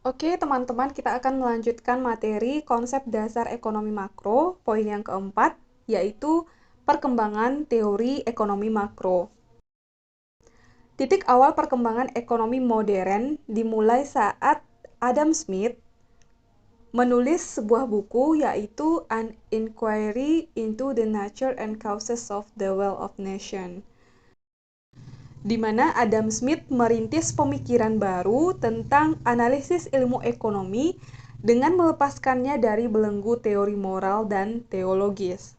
Oke, teman-teman, kita akan melanjutkan materi konsep dasar ekonomi makro, poin yang keempat, yaitu perkembangan teori ekonomi makro. Titik awal perkembangan ekonomi modern dimulai saat Adam Smith menulis sebuah buku yaitu An Inquiry into the Nature and Causes of the Wealth of Nations, di mana Adam Smith merintis pemikiran baru tentang analisis ilmu ekonomi dengan melepaskannya dari belenggu teori moral dan teologis.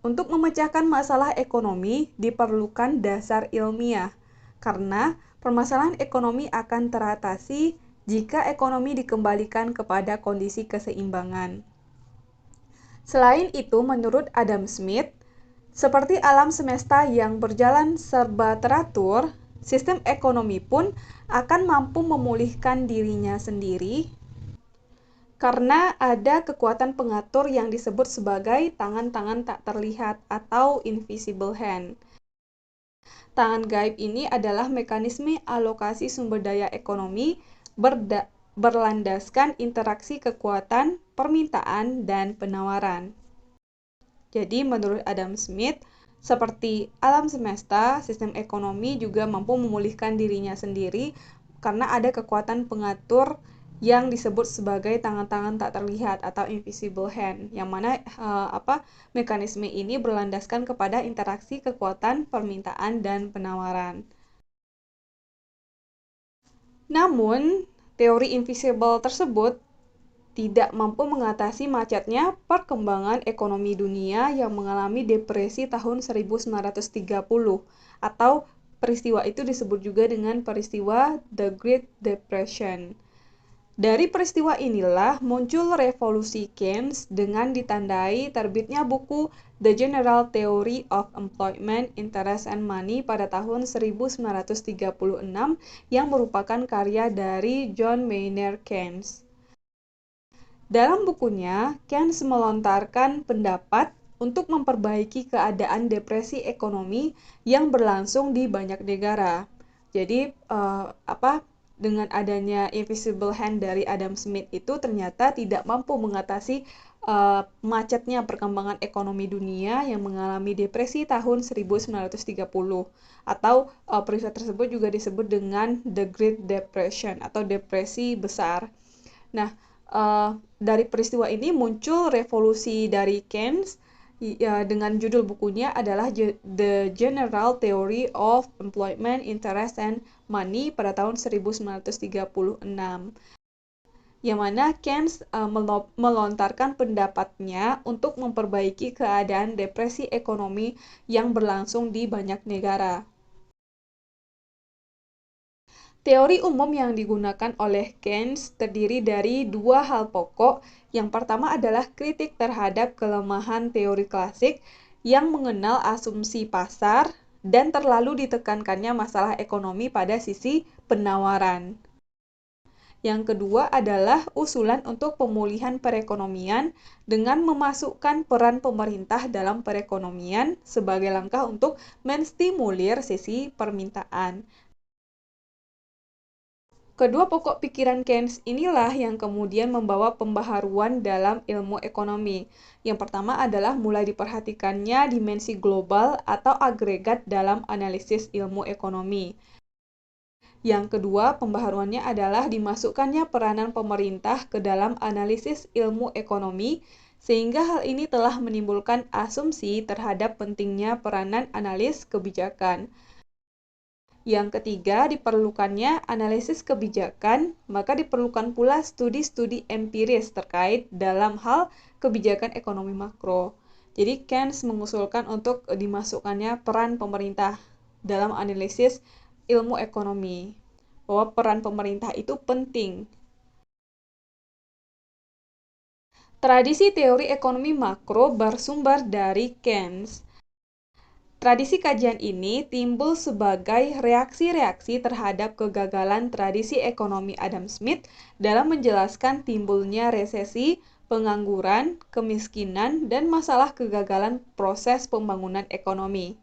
Untuk memecahkan masalah ekonomi diperlukan dasar ilmiah, karena permasalahan ekonomi akan teratasi jika ekonomi dikembalikan kepada kondisi keseimbangan. Selain itu, menurut Adam Smith, seperti alam semesta yang berjalan serba teratur, sistem ekonomi pun akan mampu memulihkan dirinya sendiri karena ada kekuatan pengatur yang disebut sebagai tangan-tangan tak terlihat atau invisible hand. Tangan gaib ini adalah mekanisme alokasi sumber daya ekonomi berlandaskan interaksi kekuatan, permintaan, dan penawaran. Jadi menurut Adam Smith, seperti alam semesta, sistem ekonomi juga mampu memulihkan dirinya sendiri karena ada kekuatan pengatur yang disebut sebagai tangan-tangan tak terlihat atau invisible hand, yang mana mekanisme ini berlandaskan kepada interaksi kekuatan, permintaan, dan penawaran. Namun, teori invisible tersebut tidak mampu mengatasi macetnya perkembangan ekonomi dunia yang mengalami depresi tahun 1930, atau peristiwa itu disebut juga dengan peristiwa The Great Depression. Dari peristiwa inilah muncul revolusi Keynes dengan ditandai terbitnya buku The General Theory of Employment, Interest and Money pada tahun 1936 yang merupakan karya dari John Maynard Keynes. Dalam bukunya, Keynes melontarkan pendapat untuk memperbaiki keadaan depresi ekonomi yang berlangsung di banyak negara. Jadi, dengan adanya invisible hand dari Adam Smith itu ternyata tidak mampu mengatasi macetnya perkembangan ekonomi dunia yang mengalami depresi tahun 1930, atau peristiwa tersebut juga disebut dengan The Great Depression atau depresi besar. Nah, dari peristiwa ini muncul revolusi dari Keynes dengan judul bukunya adalah The General Theory of Employment, Interest and Money pada tahun 1936. Yang mana Keynes melontarkan pendapatnya untuk memperbaiki keadaan depresi ekonomi yang berlangsung di banyak negara. Teori umum yang digunakan oleh Keynes terdiri dari dua hal pokok. Yang pertama adalah kritik terhadap kelemahan teori klasik yang mengenal asumsi pasar dan terlalu ditekankannya masalah ekonomi pada sisi penawaran. Yang kedua adalah usulan untuk pemulihan perekonomian dengan memasukkan peran pemerintah dalam perekonomian sebagai langkah untuk menstimulir sisi permintaan. Kedua pokok pikiran Keynes inilah yang kemudian membawa pembaharuan dalam ilmu ekonomi. Yang pertama adalah mulai diperhatikannya dimensi global atau agregat dalam analisis ilmu ekonomi. Yang kedua, pembaharuannya adalah dimasukkannya peranan pemerintah ke dalam analisis ilmu ekonomi, sehingga hal ini telah menimbulkan asumsi terhadap pentingnya peranan analis kebijakan. Yang ketiga, diperlukannya analisis kebijakan, maka diperlukan pula studi-studi empiris terkait dalam hal kebijakan ekonomi makro. Jadi Keynes mengusulkan untuk dimasukkannya peran pemerintah dalam analisis ilmu ekonomi, bahwa peran pemerintah itu penting. Tradisi teori ekonomi makro bersumber dari Keynes. Tradisi kajian ini timbul sebagai reaksi-reaksi terhadap kegagalan tradisi ekonomi Adam Smith dalam menjelaskan timbulnya resesi, pengangguran, kemiskinan, dan masalah kegagalan proses pembangunan ekonomi.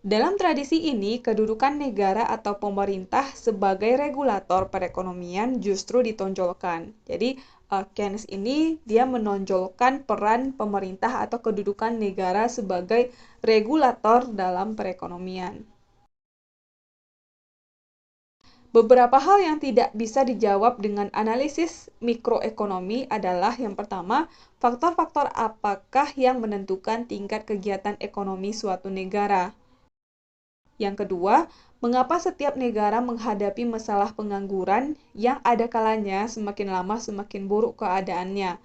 Dalam tradisi ini, kedudukan negara atau pemerintah sebagai regulator perekonomian justru ditonjolkan. Jadi, Keynes ini dia menonjolkan peran pemerintah atau kedudukan negara sebagai regulator dalam perekonomian. Beberapa hal yang tidak bisa dijawab dengan analisis mikroekonomi adalah yang pertama, faktor-faktor apakah yang menentukan tingkat kegiatan ekonomi suatu negara. Yang kedua, mengapa setiap negara menghadapi masalah pengangguran yang ada kalanya semakin lama semakin buruk keadaannya.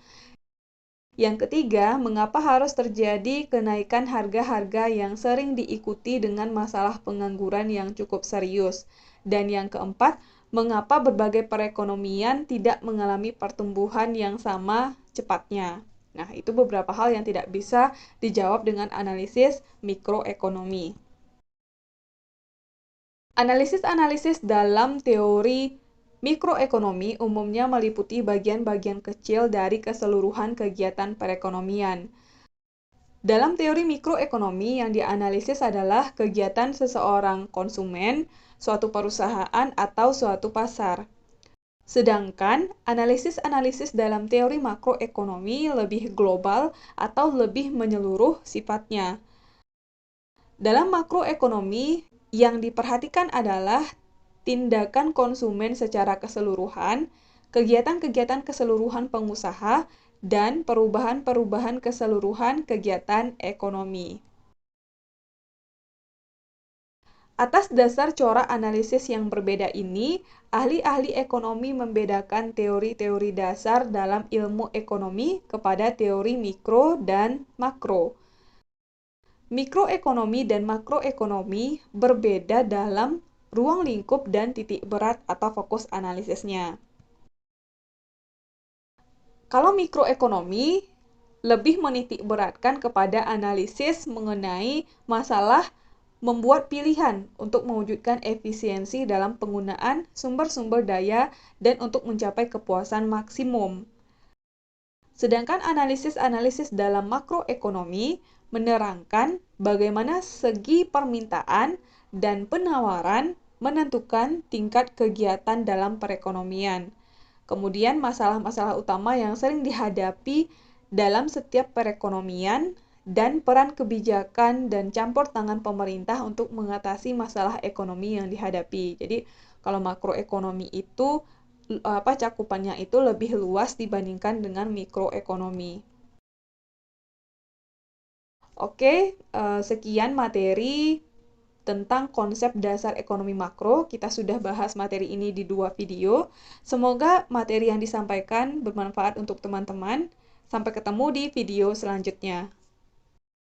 Yang ketiga, mengapa harus terjadi kenaikan harga-harga yang sering diikuti dengan masalah pengangguran yang cukup serius. Dan yang keempat, mengapa berbagai perekonomian tidak mengalami pertumbuhan yang sama cepatnya. Nah, itu beberapa hal yang tidak bisa dijawab dengan analisis mikroekonomi. Analisis-analisis dalam teori mikroekonomi umumnya meliputi bagian-bagian kecil dari keseluruhan kegiatan perekonomian. Dalam teori mikroekonomi yang dianalisis adalah kegiatan seseorang konsumen, suatu perusahaan, atau suatu pasar. Sedangkan analisis-analisis dalam teori makroekonomi lebih global atau lebih menyeluruh sifatnya. Dalam makroekonomi, yang diperhatikan adalah tindakan konsumen secara keseluruhan, kegiatan-kegiatan keseluruhan pengusaha, dan perubahan-perubahan keseluruhan kegiatan ekonomi. Atas dasar corak analisis yang berbeda ini, ahli-ahli ekonomi membedakan teori-teori dasar dalam ilmu ekonomi kepada teori mikro dan makro. Mikroekonomi dan makroekonomi berbeda dalam ruang lingkup dan titik berat atau fokus analisisnya. Kalau mikroekonomi lebih menitik beratkan kepada analisis mengenai masalah membuat pilihan untuk mewujudkan efisiensi dalam penggunaan sumber-sumber daya dan untuk mencapai kepuasan maksimum. Sedangkan analisis-analisis dalam makroekonomi menerangkan bagaimana segi permintaan dan penawaran menentukan tingkat kegiatan dalam perekonomian. Kemudian masalah-masalah utama yang sering dihadapi dalam setiap perekonomian dan peran kebijakan dan campur tangan pemerintah untuk mengatasi masalah ekonomi yang dihadapi. Jadi, kalau makroekonomi itu cakupannya itu lebih luas dibandingkan dengan mikroekonomi. Oke, sekian materi tentang konsep dasar ekonomi makro. Kita sudah bahas materi ini di 2 video. Semoga materi yang disampaikan bermanfaat untuk teman-teman. Sampai ketemu di video selanjutnya.